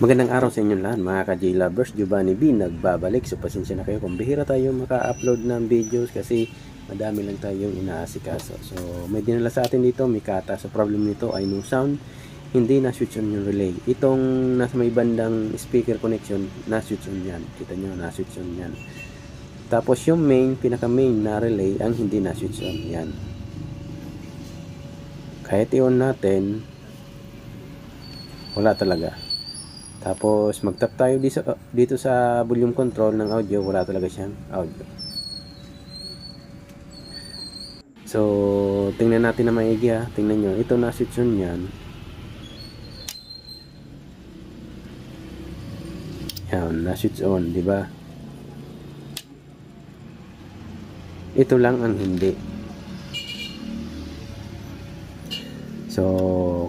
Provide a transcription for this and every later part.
Magandang araw sa inyong lahat mga ka-J Lovers. Giovanni B nagbabalik. So pasensya na kayo kung bihira tayo maka-upload ng videos kasi madami lang tayong inaasikaso. So may dinala sa atin dito, Mikata. So problem nito ay no sound, hindi na-switch on yung relay. Itong nasa may bandang speaker connection, na-switch on yan. Kita nyo, na-switch on yan. Tapos yung main, pinaka-main na relay ang hindi na-switch on. Yan. Kahit i-on natin, wala talaga. Tapos mag-tap tayo dito sa volume control ng audio, wala talaga siyang audio. So tingnan natin na maigi ha. Tingnan nyo, ito na switch on yan. Yan, na switch on, di ba? Ito lang ang hindi. So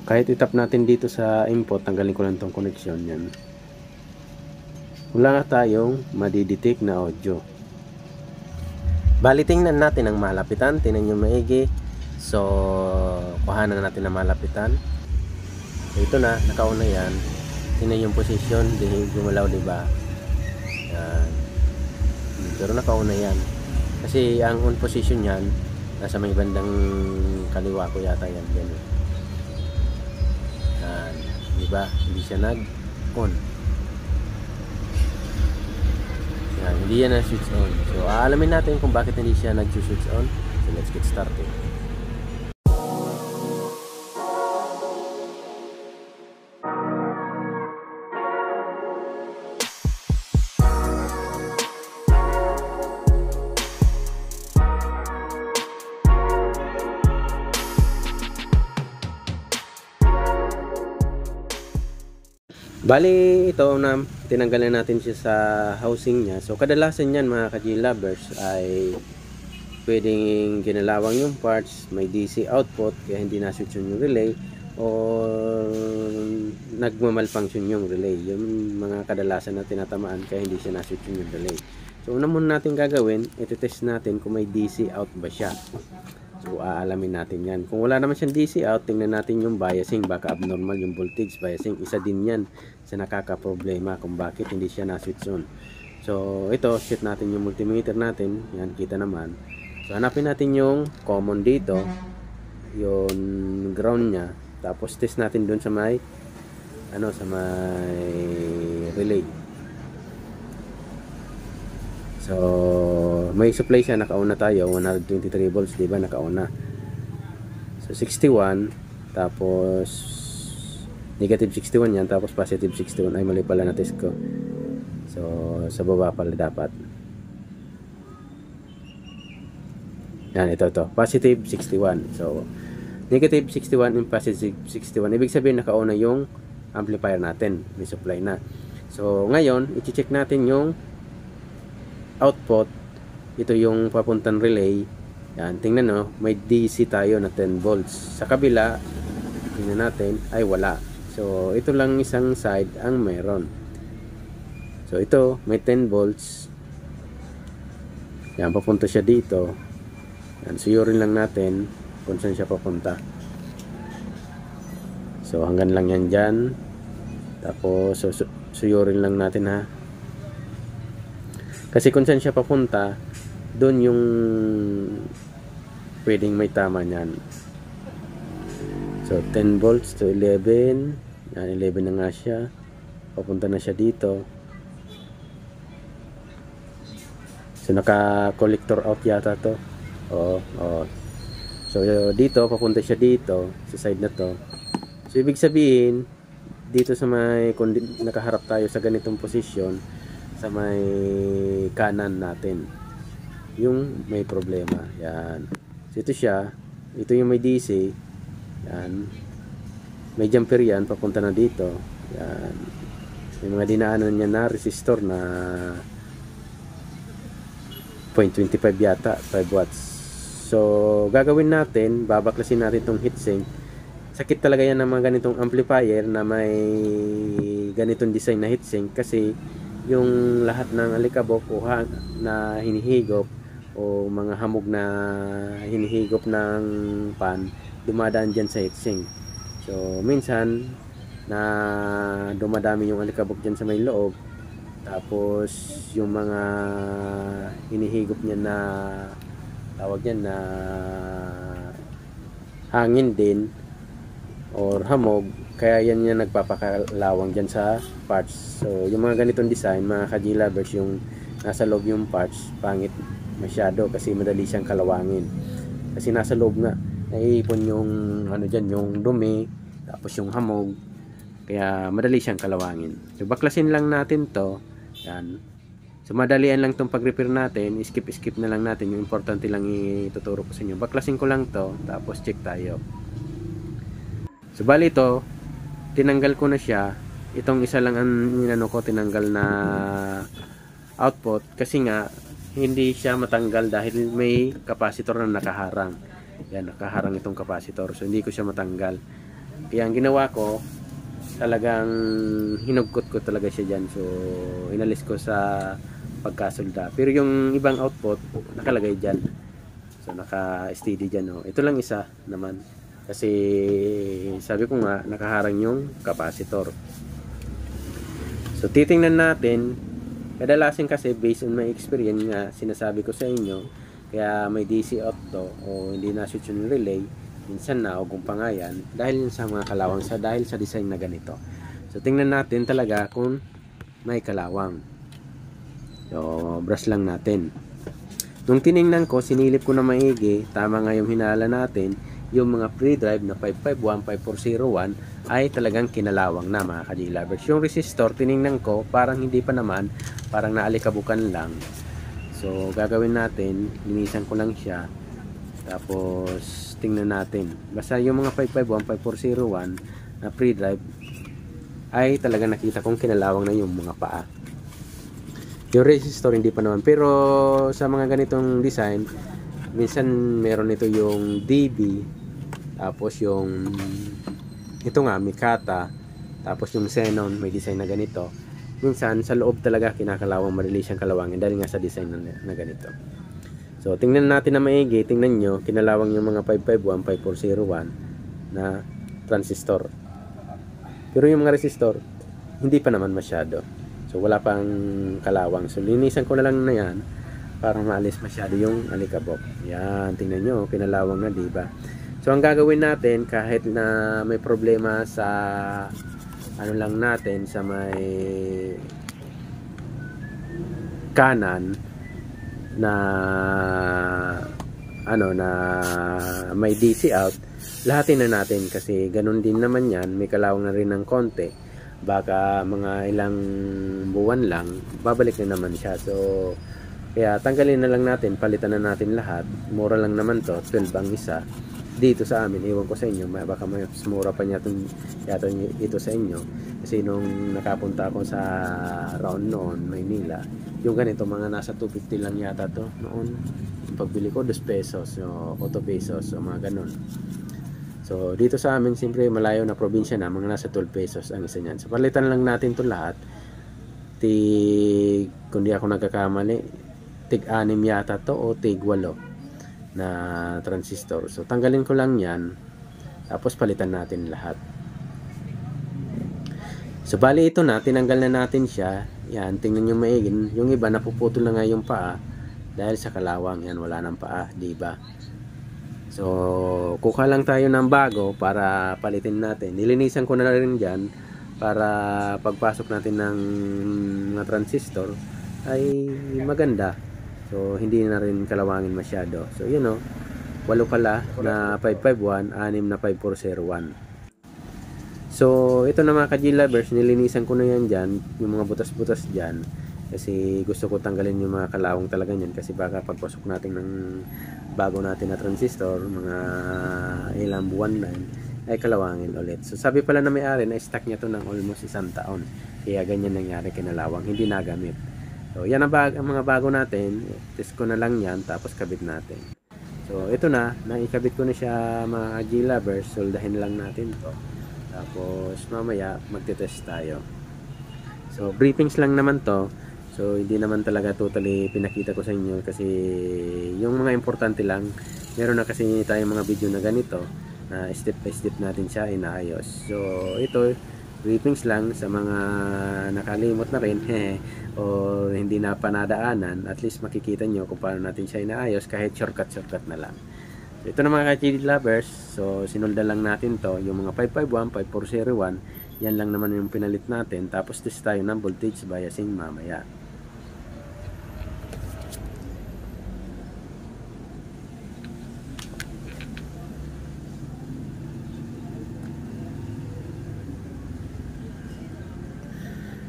kahit itap natin dito sa input, tanggalin ko lang tong connection yan. Wala nga tayong madidetect na audio. Bali, tingnan natin ang malapitan. Tingnan nyo maigi. So kuhanan natin ang malapitan. So, ito na, nakauna yan. Tingnan yung position, di gumalaw, diba? Yan. Pero nakauna yan. Kasi ang on position yan, nasa may bandang kaliwa ko yata yan. Ganun. Yan. Diba? Hindi siya nag-on. Yan. Hindi yan na-switch on. So, aalamin natin kung bakit hindi siya nag-switch on. So, let's get started. Bali, ito na tinanggalan natin siya sa housing niya. So kadalasan yan mga ka-J Lovers ay pwedeng ginalawang yung parts, may DC output kaya hindi na-switch yung relay, o nagmamalfunction yung relay. Yung mga kadalasan na tinatamaan kaya hindi siya na-switch yung relay. So una muna natin gagawin, iti-test natin kung may DC out ba siya. So aalamin natin yan. Kung wala naman siyang DC out, tingnan natin yung biasing. Baka abnormal yung voltage biasing. Isa din yan sa nakaka-problema kung bakit hindi siya na-switch on. So ito, set natin yung multimeter natin. Yan, kita naman. So hanapin natin yung common dito, yung ground nya. Tapos test natin dun sa may sa may relay. So may supply siya, nakauna tayo 123 volts, di ba? Nakauna. So 61, tapos negative 61 yan, tapos positive 61. Ay, mali pala na test ko. So sa baba pala dapat. Yan, ito positive 61. So negative 61 and positive 61, ibig sabihin nakauna yung amplifier natin, may supply na. So ngayon i-check natin yung output. Ito yung papuntang relay. Yan, tingnan no, may DC tayo na 10 volts. Sa kabila, tingnan natin, ay wala. So ito lang isang side ang meron. So ito may 10 volts. Yan, papunta siya dito. Yan, suyurin lang natin kung saan siya papunta. So hanggang lang yan dyan. Tapos suyurin lang natin ha. Kasi kung saan siya papunta, doon yung pwedeng may tama niyan. So 10 volts to 11. Yan, 11 na nga siya. Papunta na siya dito. So naka collector out yata to. Oo. So dito, papunta siya dito sa side na to. So ibig sabihin, dito sa may nakaharap tayo sa ganitong posisyon, sa may kanan natin, yung may problema. Yan. So ito siya, ito yung may DC. Yan. May jumper yan, papunta na dito. Yan. May mga dinaanan niya na resistor na 0.25 yata, 5 watts. So gagawin natin, babaklasin natin itong heatsink. Sakit talaga yan ng mga ganitong amplifier na may ganitong design na heatsink, kasi yung lahat ng alikabok o na hinihigop o mga hamog na hinihigop ng pan, dumadaan dyan sa heatsink. So minsan na dumadami yung alikabok dyan sa may loob, tapos yung mga hinihigop niya na tawag niyan na hangin din or hamog, kaya yan yung nagpapakalawang dyan sa parts. So yung mga ganitong design mga ka-G-lovers, yung nasa loob yung parts, pangit masyado kasi madali siyang kalawangin kasi nasa loob nga naiipon yung ano dyan, yung dumi, tapos yung hamog, kaya madali siyang kalawangin. So baklasin lang natin to, yan. So madalian lang tong pag-repair natin, skip na lang natin, yung importante lang ituturo ko sa inyo. Baklasin ko lang to, tapos check tayo. So bali ito, tinanggal ko na siya. Itong isa lang ang inano ko, tinanggal na output kasi nga hindi siya matanggal dahil may capacitor na nakaharang. Yan, nakaharang itong capacitor. So hindi ko siya matanggal. Kaya ang ginawa ko, talagang hinugkot ko talaga siya dyan. So inalis ko sa pagkasulda. Pero yung ibang output nakalagay dyan. So naka-steady dyan. Oh. Ito lang isa naman. Kasi sabi ko nga nakaharang yung capacitor. So titingnan natin, kadalasan kasi based on my experience nga sinasabi ko sa inyo, kaya may DC out to o hindi na-switch yung relay, minsan na o kung pa nga yan, dahil sa mga kalawang dahil sa design na ganito. So tingnan natin talaga kung may kalawang. So brush lang natin. Nung tiningnan ko, sinilip ko na maigi, tama nga yung hinala natin, yung mga pre-drive na 551, 5401 ay talagang kinalawang na mga ka-G-lovers. Yung resistor, tiningnan ko, parang hindi pa naman, parang naalikabukan lang. So gagawin natin, linisan ko lang siya, tapos tingnan natin. Basta yung mga 551, 5401 na pre-drive ay talagang nakita kong kinalawang na yung mga paa. Yung resistor hindi pa naman, pero sa mga ganitong design, minsan meron ito yung DB, tapos yung ito nga Mikata, tapos yung Xenon may design na ganito. Minsan sa loob talaga kinakalawang, madali siyang kalawangin dahil nga sa design na ganito. So tingnan natin na maigi, tingnan nyo, kinalawang yung mga 551, 5401 na transistor. Pero yung mga resistor hindi pa naman masyado. So wala pang kalawang. So linisan ko na lang na yan para maalis masyado yung alikabok. Yan, tingnan nyo, kinalawang na, diba? So ang gagawin natin, kahit na may problema sa ano lang natin, sa may kanan na ano na may DC out, lahatin na natin kasi ganun din naman yan, may kalawang na rin ng konti. Baka mga ilang buwan lang, babalik na naman siya. So kaya tanggalin na lang natin, palitan na natin lahat. Mura lang naman to, 12 ang isa. Dito sa amin, iwan ko sa inyo, baka may mura pa niya yata ito sa inyo. Kasi nung nakapunta ako sa round noon, Maynila, yung ganito, mga nasa 250 lang yata to noon. Yung pagbili ko, 2 pesos, o 8 pesos, o mga ganun. So dito sa amin, siyempre malayo na probinsya na, mga nasa 12 pesos ang isa niyan. So palitan lang natin to lahat. Kung di ako nagkakamali, tig-6 yata to o tig-8 na transistor. So tanggalin ko lang yan, tapos palitan natin lahat. So bali ito na, tinanggal na natin siya. Yan, tingnan nyo maigi. Yung iba napuputol na nga yung paa dahil sa kalawang. Yan, wala ng paa, diba? So kuha lang tayo ng bago para palitin natin. Nilinisan ko na rin dyan para pagpasok natin ng mga transistor ay maganda. So hindi na rin kalawangin masyado. So yun o, 8 pala na 551, 6 na 5401. So ito na mga ka-G-lovers, nilinisan ko na yan dyan, yung mga butas-butas dyan, kasi gusto ko tanggalin yung mga kalawang talaga yan, kasi baka pagpasok natin ng bago natin na transistor, mga ilang buwan na ay kalawangin ulit. So sabi pala na may-ari na stock niya to ng almost 1 taon, kaya ganyan nangyari, kinalawang, hindi nagamit. So yan ang mga bago natin, test ko na lang yan, tapos kabit natin. So ito na, naikabit ko na siya mga G-lovers, soldahin lang natin to. Tapos mamaya magte-test tayo. So briefings lang naman to. So hindi naman talaga totally pinakita ko sa inyo kasi yung mga importante lang. Meron na kasi tayong mga video na ganito na step by step natin siya inaayos. So ito briefings lang sa mga nakalimot na rin o hindi na panadaanan, at least makikita nyo kung paano natin siya inaayos kahit shortcut na lang. So, ito na mga ka-GD lovers, so sinulda lang natin to, yung mga 551, 5401, yan lang naman yung pinalit natin, tapos test tayo ng voltage biasing mamaya.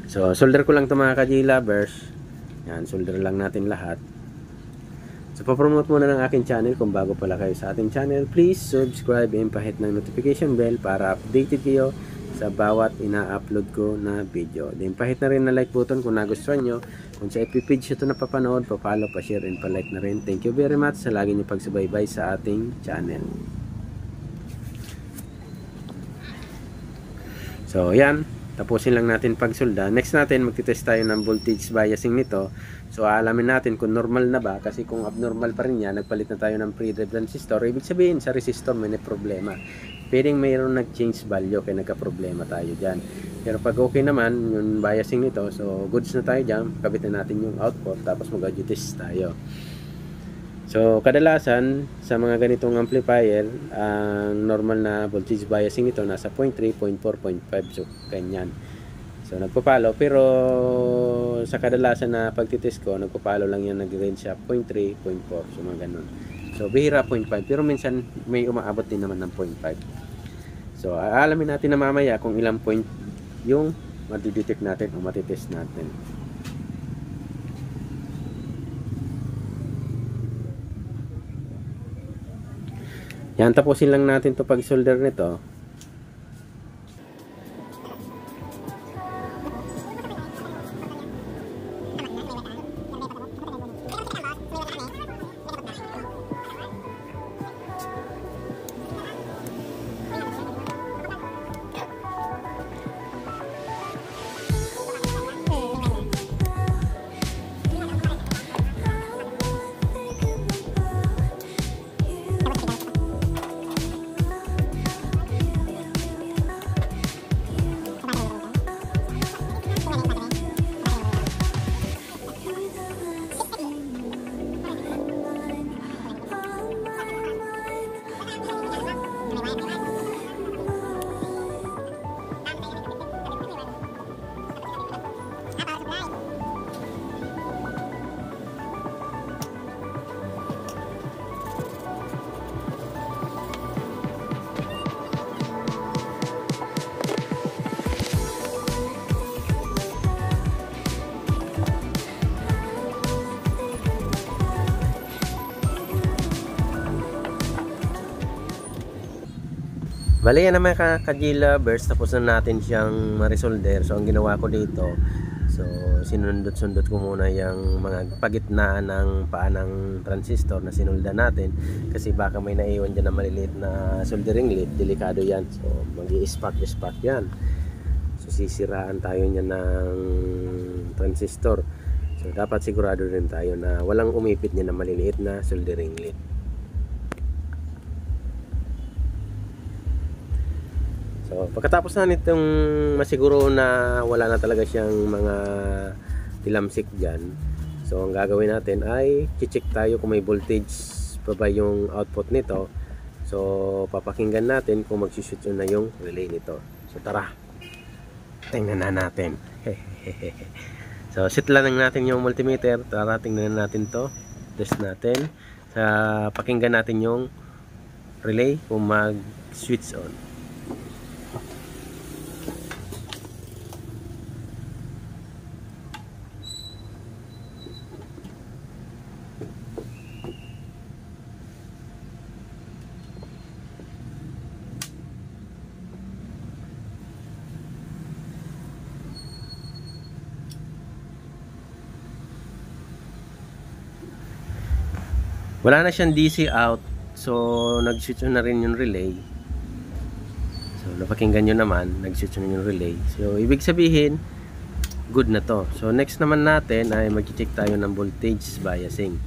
So, solder ko lang ito mga ka-GD lovers. Yan, solder lang natin lahat. So, papromote muna ng aking channel. Kung bago pala kayo sa ating channel, please subscribe and pahit ng notification bell para updated kayo sa bawat ina-upload ko na video. Then, pahit na rin na like button kung nagustuhan nyo. Kung sa FB page ito napapanood, pa-follow, pa-share, and pa-like na rin. Thank you very much sa lagi nyo pagsubaybay sa ating channel. So, yan. Tapusin lang natin pagsulda. Next natin, magtitest tayo ng voltage biasing nito. So, aalamin natin kung normal na ba. Kasi kung abnormal pa rin yan, nagpalit na tayo ng pre-drive transistor. Ibig sabihin, sa resistor may problema. Pwedeng mayroon nag-change value, kaya nagka-problema tayo dyan. Pero pag okay naman, yung biasing nito, so goods na tayo dyan. Kabitin natin yung output, tapos mag-audio test tayo. So, kadalasan, sa mga ganitong amplifier, ang normal na voltage biasing nito nasa 0.3, 0.4, 0.5. So, ganyan. So, nagpapalo. Pero, sa kadalasan na pagtitest ko, nagpapalo lang yan, nag-range siya 0.3, 0.4. So, mga ganun. So, bihira 0.5. Pero minsan, may umaabot din naman ng 0.5. So, aalamin natin na mamaya kung ilang point yung matidetect natin o matitest natin. Yan, tapusin lang natin to pag solder nito. Bali yan naman ka-GD lovers, tapos na natin siyang ma-resolder. So ang ginawa ko dito, so sinundot-sundot ko muna yung mga pagitnaan ng paa ng transistor na sinulda natin, kasi baka may naiwan dyan na maliliit na soldering lead, delikado yan. So mag-i-spark yan. So sisiraan tayo niyan ng transistor. So dapat sigurado rin tayo na walang umipit niya na maliliit na soldering lead. So, pagkatapos na nitong masiguro na wala na talaga siyang mga tilamsik dyan, so ang gagawin natin ay check tayo kung may voltage pa ba yung output nito. So, papakinggan natin kung magsishoot na yung relay nito. So, tara, tingnan na natin. So, sit lang natin yung multimeter. Tara, tingnan natin to. Test natin. Pakinggan natin yung relay kung mag-switch on. Wala na siyang DC out, so nag-switch on na rin yung relay. So napakinggan nyo naman, nag-switch on yung relay. So ibig sabihin, good na to. So next naman natin ay mag-check tayo ng voltage biasing.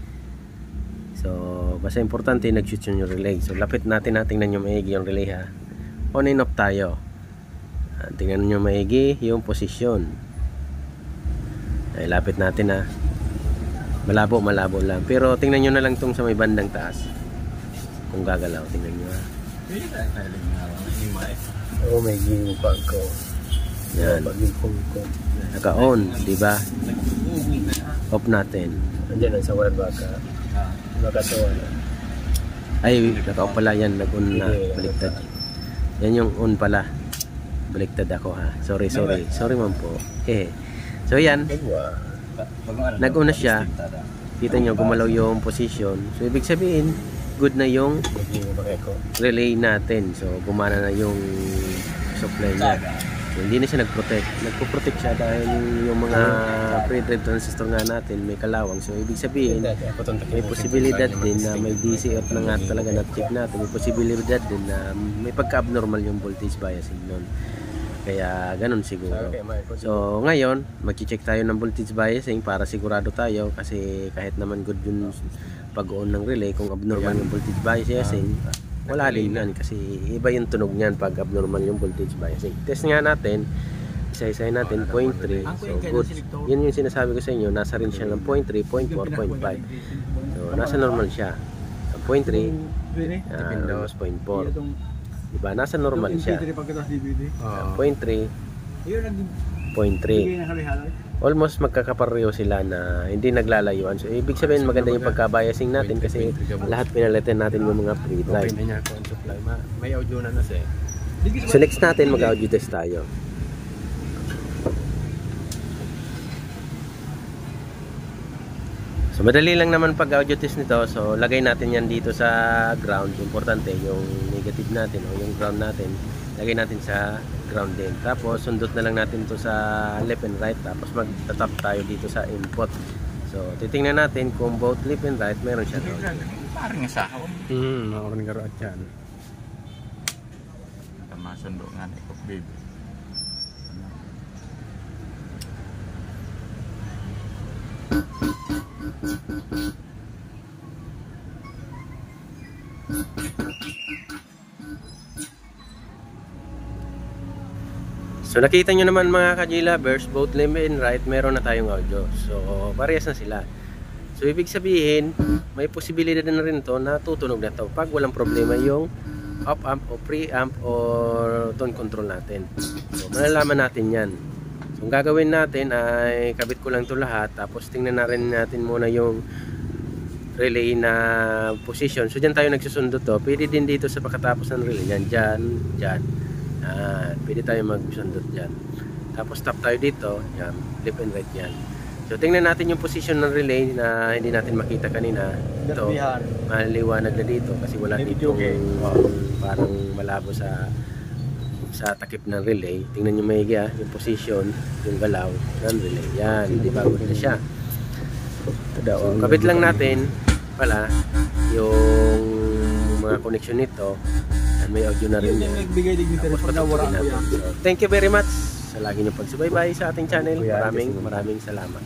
So basta importante, nag-switch on yung relay. So lapit natin, tingnan nyo maigi yung relay ha. On and off tayo. Tingnan nyo maigi yung posisyon. Ay, lapit natin ha. Malabo lang. Pero tingnan nyo na lang tong sa may bandang taas. Kung gagalaw, tingnan nyo ha. Oh, may ginupa ko. Yan. Naka-on, di ba? Off natin. Andiyan ang sawal baka. Nakatawa na. Ay, naka-off pala yan. Nag-on na. Baliktad. Yan yung on pala. Baliktad ako ha. Sorry. Sorry man po. So yan. Nag-on na siya. Kita nyo, gumalaw yung position. So, ibig sabihin, good na yung relay natin. So, gumana na yung supply niya. So, hindi na siya nag-protect. Nagpo-protect siya dahil yung mga pre-drive transistor nga natin may kalawang. So, ibig sabihin, may posibilidad din na may DC off na nga talaga na-check natin. May posibilidad din na may pagka-abnormal yung voltage biasing nun. Kaya, ganun siguro. So, ngayon, mag-check tayo ng voltage biasing para sigurado tayo kasi kahit naman good yung pag-on ng relay, kung abnormal yung voltage biasing, wala din yan kasi iba yung tunog niyan pag abnormal yung voltage biasing. Test nga natin, isa-isahin natin 0.3. So good. Yan yung sinasabi ko sa inyo, nasa rin siya ng 0.3, 0.4, 0.5. So nasa normal siya. So 0.3, almost 0.4. Diba? Nasa normal siya. 0.3, 0.3. Almost magkakapareho sila na hindi naglalayuan. So, ibig sabihin maganda yung pagka-biasing natin kasi lahat pinalitan natin yung mga pre-drive. May audio na siya. So, next natin mag-audio test tayo. So, madali lang naman pag-audio test nito. So, lagay natin yan dito sa ground. Importante yung negative natin o yung ground natin. Lagay natin sa ground din. Tapos sundot na lang natin to sa left and right. Tapos magtatap tayo dito sa input. So titingnan natin kung both left and right meron siya doon. Parang sa ako. Maoran nga roon dyan. Masundo nga na ikaw, baby. So nakita nyo naman mga ka-G-lovers, both left and right meron na tayong audio. So parehas na sila. So ibig sabihin, may posibilidad na rin to na tutunog na to pag walang problema yung op amp o pre-amp or tone control natin. So malalaman natin yan. So ang gagawin natin ay kabit ko lang to lahat, tapos tingnan na rin natin muna yung relay na position. So dyan tayo nagsusundo to. Pwede din dito sa pagkatapos ng relay. Dyan. Pwede tayo magsundot dyan. Tapos stop tayo dito. Yan, left and right yan. So tingnan natin yung position ng relay na hindi natin makita kanina. Ito, maliwanag na dito kasi wala dito parang malabo sa takip ng relay. Tingnan nyo maigi yung position, yung galaw ng relay. Yan, hindi bago na siya. So, kabit lang natin pala yung mga connection nito. May audio na rin yan. Tapos patutuloy natin. So, thank you very much sa lagi niyong pagsubaybay sa ating channel. Maraming salamat.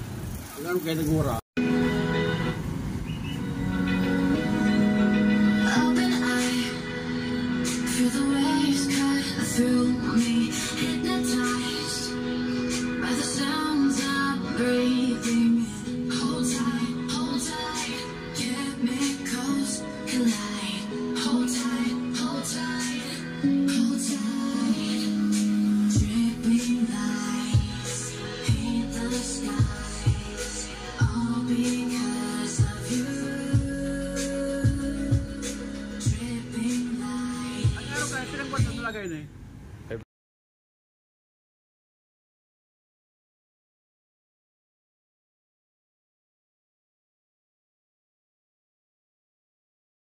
Ano kaya silang buwan na nalagay na eh?